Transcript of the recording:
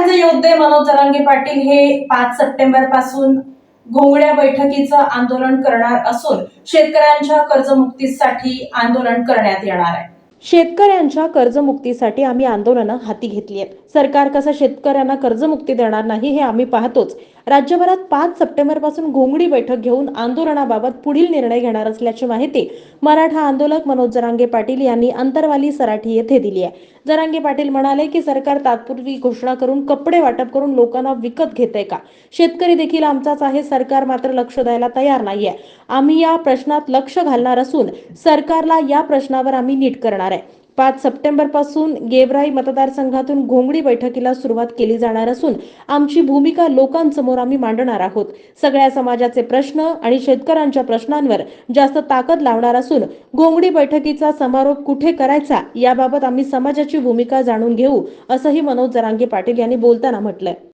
शेतकऱ्यांचे योद्धे मनोज जरांगे पाटील हे 5 सप्टेंबर पासून घोंगड्या बैठकीचं आंदोलन करणार असून शेतकऱ्यांच्या कर्जमुक्तीसाठी आंदोलन करण्यात येणार आहे। शेतकऱ्यांच्या कर्जमुक्तीसाठी आम्ही आंदोलनं हाती घेतली आहेत। सरकार कसं शेतकऱ्यांना कर्जमुक्ती देणार नाही हे आम्ही पाहतोच। राज्यभरात 5 सप्टेंबर पासून घोंगडी बैठक घेऊन आंदोलनाबाबत पुढील निर्णय घेणार असल्याची माहिती मराठा आंदोलक मनोज जरांगे पाटील यांनी अंतरवाली सराठी येथे दिली आहे। जरांगे पाटील म्हणाले की सरकार तात्पुरती घोषणा करून कपडे वाटप करून लोकांना विकत घेतय का? शेतकरी देखील आमचाच आहे, सरकार मात्र लक्ष द्यायला तयार नाहीये। आम्ही या प्रश्नात लक्ष घालणार असून सरकारला या प्रश्नावर आम्ही नीट करणार आहे। 5 सप्टेंबर पासून गेवराई मतदारसंघातून घोंगडी बैठकीला सुरुवात केली जाणार असून आमची भूमिका लोकांसमोर आम्ही मांडणार आहोत। सगळ्या समाजाचे प्रश्न आणि शेतकऱ्यांच्या प्रश्नांवर जास्त ताकद लावणार असून घोंगडी बैठकीचा समारोप कुठे करायचा याबाबत आम्ही समाजाची भूमिका जाणून घेऊ, असंही मनोज जरांगे पाटील यांनी बोलताना म्हटलंय।